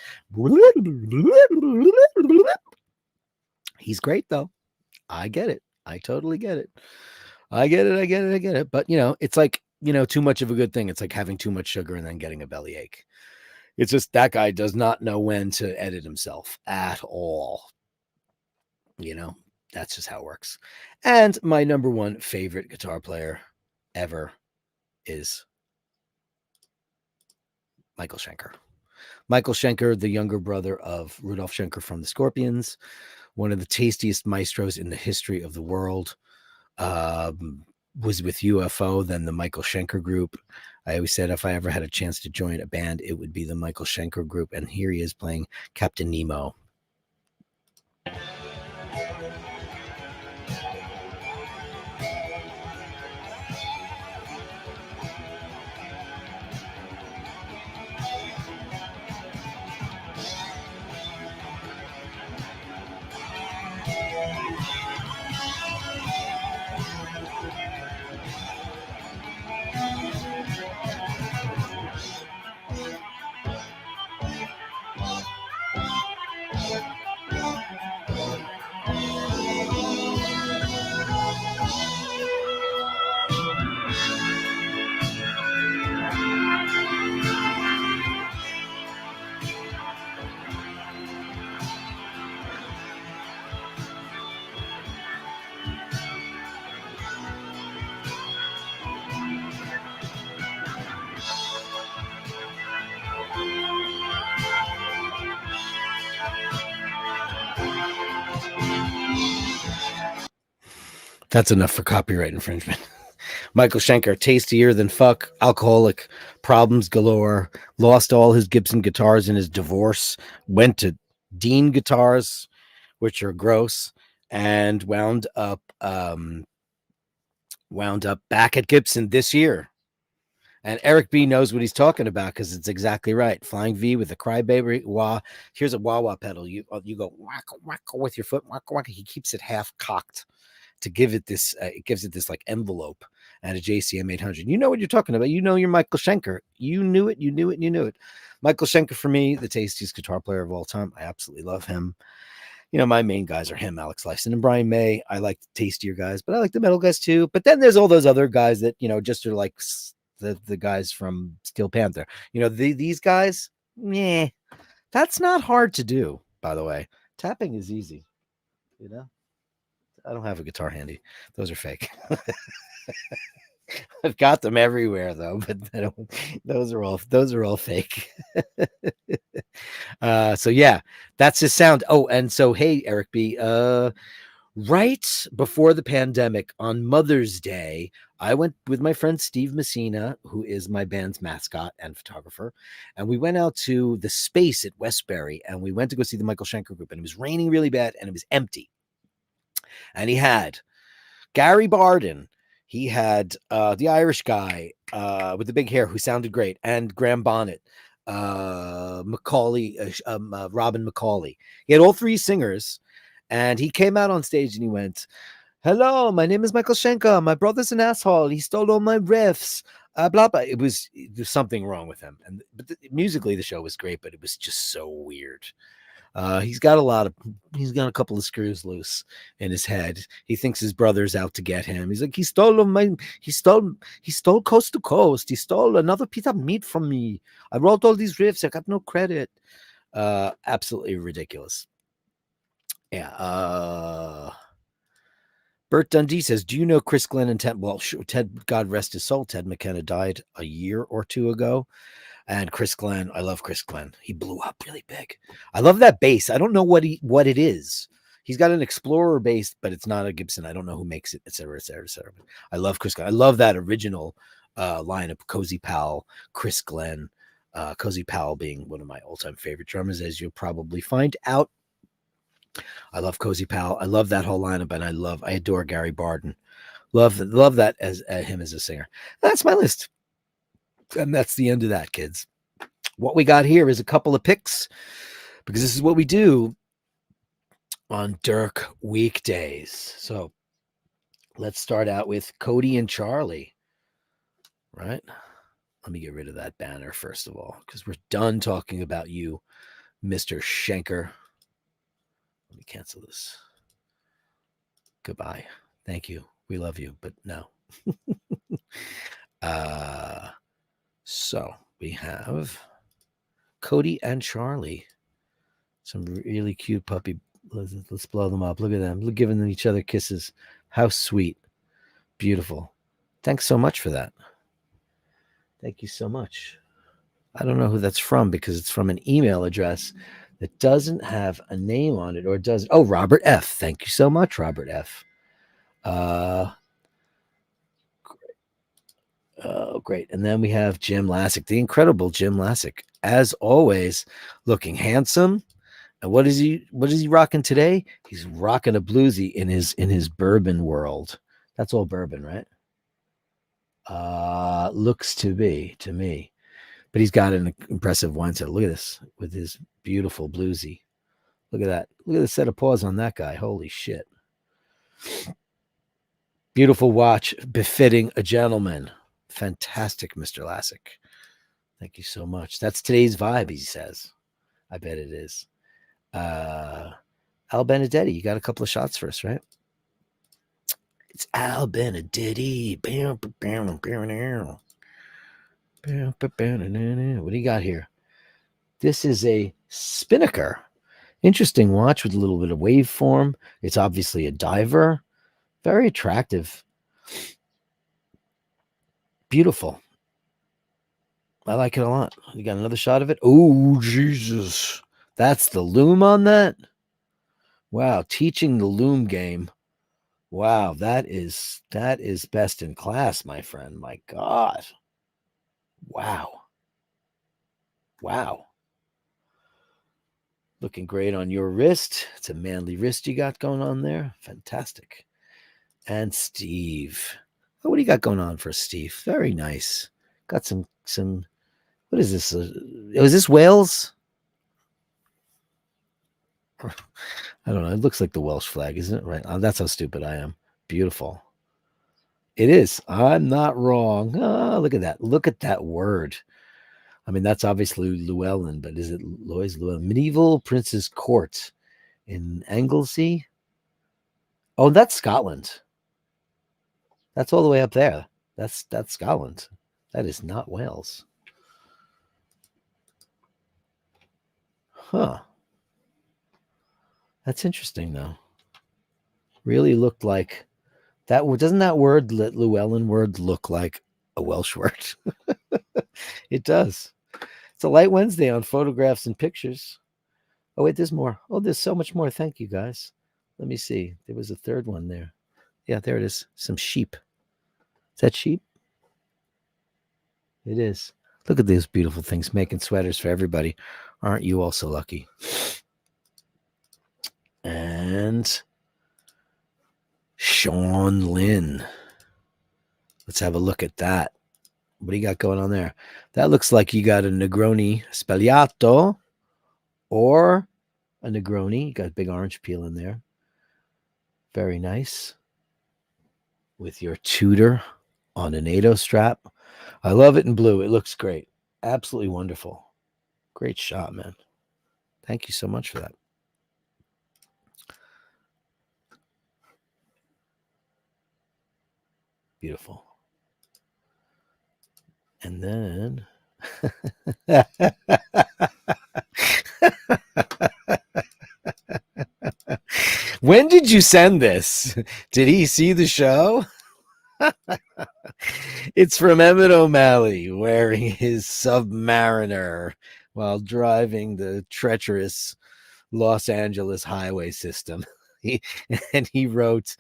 He's great though. I get it. I totally get it. I get it. But it's like too much of a good thing. It's like having too much sugar and then getting a bellyache. It's just that guy does not know when to edit himself at all. That's just how it works. And my number one favorite guitar player ever is Michael Schenker. Michael Schenker, the younger brother of Rudolf Schenker from the Scorpions, one of the tastiest maestros in the history of the world. Was with UFO, then the Michael Schenker group. I always said if I ever had a chance to join a band, it would be the Michael Schenker group. And here he is playing Captain Nemo. That's enough for copyright infringement. Michael Schenker, tastier than fuck, alcoholic, problems galore, lost all his Gibson guitars in his divorce, went to Dean Guitars, which are gross, and wound up back at Gibson this year. And Eric B knows what he's talking about because it's exactly right. Flying V with a crybaby wah. Here's a wah wah pedal. You go whack whack with your foot, whack whack. He keeps it half cocked to give it this. It gives it this like envelope and a JCM 800. You know what you're talking about. You know you're Michael Schenker. You knew it. You knew it. You knew it. Michael Schenker for me, the tastiest guitar player of all time. I absolutely love him. My main guys are him, Alex Lifeson, and Brian May. I like the tastier guys, but I like the metal guys too. But then there's all those other guys that just are like the guys from Steel Panther. These guys. Meh. That's not hard to do. By the way, tapping is easy. I don't have a guitar handy. Those are fake. I've got them everywhere though, but those are all fake. So yeah, that's his sound. Oh, and so hey, Eric B. Right before the pandemic on Mother's Day, I went with my friend Steve Messina, who is my band's mascot and photographer, and we went out to the Space at Westbury, and we went to go see the Michael Schenker group, and it was raining really bad, and it was empty. And he had Gary Barden. He had the Irish guy with the big hair who sounded great, and Graham Bonnet, Macaulay, Robin Macaulay. He had all three singers, and he came out on stage and he went, "Hello, my name is Michael Schenker. My brother's an asshole. He stole all my riffs. Blah blah." There's something wrong with him, but musically the show was great, but it was just so weird. He's got a couple of screws loose in his head. He thinks his brother's out to get him. He's like, he stole Coast to Coast. He stole another piece of meat from me. I wrote all these riffs. I got no credit. Absolutely ridiculous. Yeah. Bert Dundee says, do you know Chris Glenn and Ted? Well, Ted, God rest his soul, Ted McKenna died a year or two ago. And Chris Glenn, I love Chris Glenn. He blew up really big. I love that bass. I don't know what it is. He's got an Explorer bass, but it's not a Gibson. I don't know who makes it, et cetera, et cetera, et cetera. I love Chris Glenn. I love that original lineup, Cozy Powell, Chris Glenn, Cozy Powell being one of my all-time favorite drummers, as you'll probably find out. I love Cozy Powell. I love that whole lineup, and I adore Gary Barden. Love that as him as a singer. That's my list. And that's the end of that, kids. What we got here is a couple of picks, because this is what we do on Dirk Weekdays. So let's start out with Cody and Charlie, right? Let me get rid of that banner first of all, because we're done talking about you, Mr. Schenker. Let me cancel this. Goodbye. Thank you. We love you, but no. So we have Cody and Charlie. Some really cute puppy. Let's blow them up. Look at them. Look, giving each other kisses. How sweet. Beautiful. Thanks so much for that. Thank you so much. I don't know who that's from because it's from an email address that doesn't have a name on it, or does. Oh, Robert F. Thank you so much, Robert F. Oh, great. And then we have Jim Lassick, the incredible Jim Lassick, as always, looking handsome. And what is he rocking today? He's rocking a bluesy in his bourbon world. That's all bourbon, right? Looks to be to me. But he's got an impressive wine set. Look at this with his beautiful bluesy. Look at that. Look at the set of paws on that guy. Holy shit. Beautiful watch, befitting a gentleman. Fantastic, Mr. Lassick. Thank you so much. That's today's vibe, he says. I bet it is. Al Benedetti, you got a couple of shots for us, right? It's Al Benedetti. What do you got here? This is a Spinnaker. Interesting watch with a little bit of waveform. It's obviously a diver. Very attractive. Beautiful. I like it a lot. You got another shot of it? Oh, Jesus. That's the loom on that? Wow, teaching the loom game. Wow, that is best in class, my friend. My God. Wow. Wow. Looking great on your wrist. It's a manly wrist you got going on there. Fantastic. And Steve. Oh, what do you got going on for Steve? Very nice. Got some. What is this? Is this Wales? I don't know. It looks like the Welsh flag, isn't it? Right. Oh, that's how stupid I am. Beautiful. It is. I'm not wrong. Oh, look at that. Look at that word. I mean, that's obviously Llewellyn, but is it Lois Llewellyn? Medieval Prince's Court in Anglesey. Oh, that's Scotland. That's all the way up there. That's Scotland. That is not Wales. Huh. That's interesting, though. Really looked like that. Doesn't that word, Llewellyn word, look like a Welsh word? It does. It's a light Wednesday on photographs and pictures. Oh, wait, there's more. Oh, there's so much more. Thank you, guys. Let me see. There was a third one there. Yeah, there it is. Some sheep. Is that sheep? It is. Look at these beautiful things, making sweaters for everybody. Aren't you all so lucky? And Sean Lynn. Let's have a look at that. What do you got going on there? That looks like you got a Negroni Spagliato or a Negroni. You got a big orange peel in there. Very nice. With your Tudor on a NATO strap. I love it in blue. It looks great. Absolutely wonderful. Great shot, man. Thank you so much for that. Beautiful. And then when did you send this? Did he see the show? It's from Emmett O'Malley wearing his Submariner while driving the treacherous Los Angeles highway system. He wrote,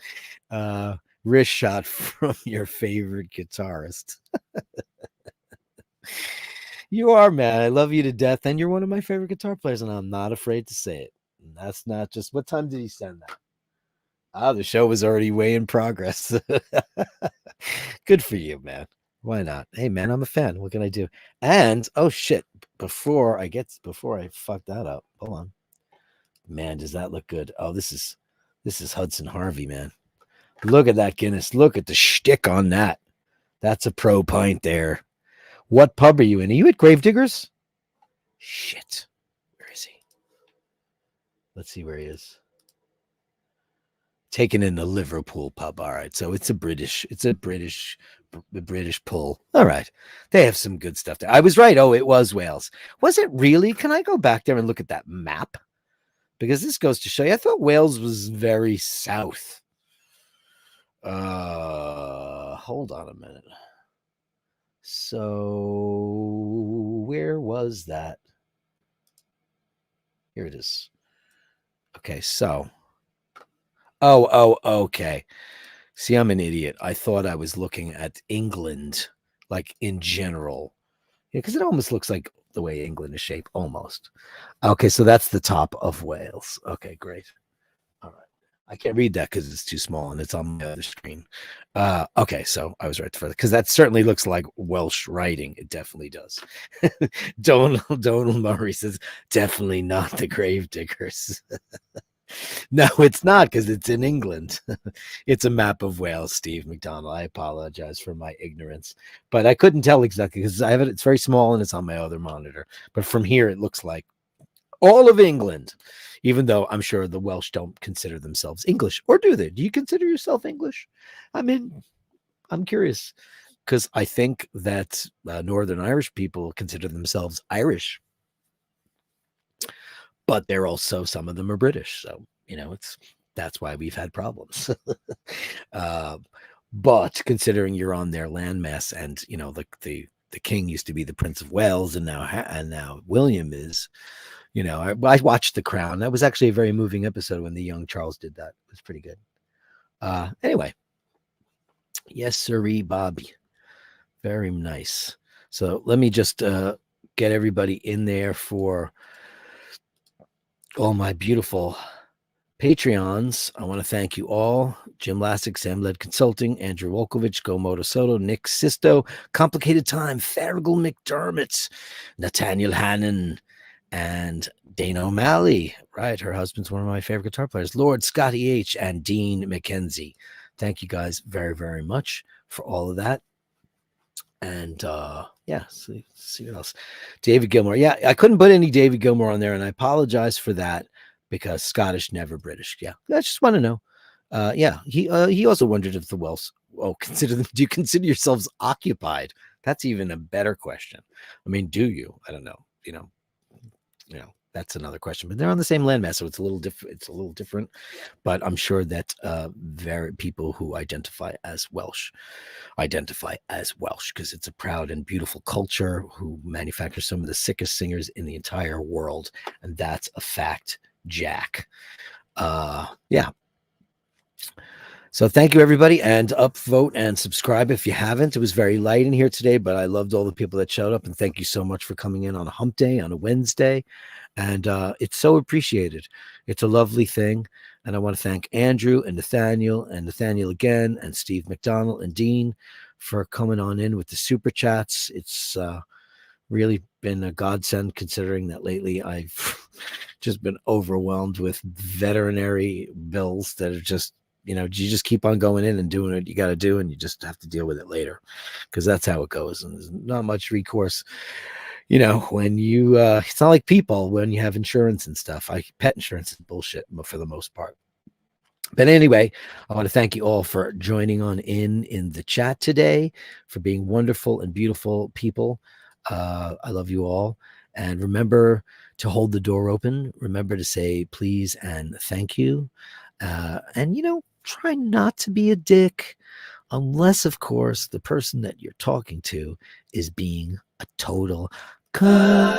wrist shot from your favorite guitarist. You are, man. I love you to death, and you're one of my favorite guitar players, and I'm not afraid to say it. And that's not just. What time did he send that? The show was already way in progress. Good for you, man. Why not? Hey, man, I'm a fan. What can I do? And oh shit! Before I fuck that up, hold on. Man, does that look good? Oh, this is Hudson Harvey, man. Look at that Guinness. Look at the shtick on that. That's a pro pint there. What pub are you in? Are you at Gravediggers? Shit. Where is he? Let's see where he is. Taken in the Liverpool pub. All right. So it's a British pull. All right. They have some good stuff there. I was right. Oh, it was Wales. Was it really? Can I go back there and look at that map? Because this goes to show you, I thought Wales was very south. Hold on a minute. So where was that? Here it is. Okay, so okay. See, I'm an idiot. I thought I was looking at England, like in general. Yeah, because it almost looks like the way England is shaped, almost. Okay, so that's the top of Wales. Okay, great. All right. I can't read that because it's too small and it's on my other screen. Okay, so I was right further because that certainly looks like Welsh writing. It definitely does. Donald Murray says, definitely not the grave diggers. No, it's not because it's in England. It's a map of Wales, Steve McDonald. I apologize for my ignorance, but I couldn't tell exactly because I have it. It's very small and it's on my other monitor. But from here, it looks like all of England, even though I'm sure the Welsh don't consider themselves English, or do they? Do you consider yourself English? I mean, I'm curious because I think that Northern Irish people consider themselves Irish, but they're also, some of them are British. So, that's why we've had problems. But considering you're on their landmass and, the king used to be the Prince of Wales and now William is, I watched The Crown. That was actually a very moving episode when the young Charles did that. It was pretty good. Anyway. Yes, sirree, Bobby. Very nice. So let me just get everybody in there for all my beautiful Patreons. I want to thank you all. Jim Lassick, Sam Led Consulting, Andrew Wolkovich, Go Moto Soto, Nick Sisto, Complicated Time, Farragle McDermott, Nathaniel Hannon, and Dana O'Malley. Right, her husband's one of my favorite guitar players. Lord Scotty H. and Dean McKenzie. Thank you guys very, very much for all of that. And see what else. David Gilmour. Yeah, I couldn't put any David Gilmour on there, and I apologize for that because Scottish, never British. Yeah, I just want to know. He also wondered if the Welsh. Oh, do you consider yourselves occupied? That's even a better question. I mean, do you? I don't know. That's another question. But they're on the same landmass, so it's a little different. It's a little different, but I'm sure that people who identify as Welsh because it's a proud and beautiful culture who manufactures some of the sickest singers in the entire world, and that's a fact, Jack. Yeah. So thank you, everybody, and upvote and subscribe if you haven't. It was very light in here today, but I loved all the people that showed up, and thank you so much for coming in on a hump day, on a Wednesday, and it's so appreciated. It's a lovely thing, and I want to thank Andrew and Nathaniel again, and Steve McDonald and Dean for coming on in with the super chats. It's really been a godsend, considering that lately I've just been overwhelmed with veterinary bills that are just, you just keep on going in and doing what you got to do, and you just have to deal with it later, because that's how it goes. And there's not much recourse, when you, it's not like people when you have insurance and stuff. Pet insurance is bullshit for the most part. But anyway, I want to thank you all for joining on in the chat today, for being wonderful and beautiful people. I love you all. And remember to hold the door open. Remember to say please and thank you. And, try not to be a dick, unless, of course, the person that you're talking to is being a total cunt.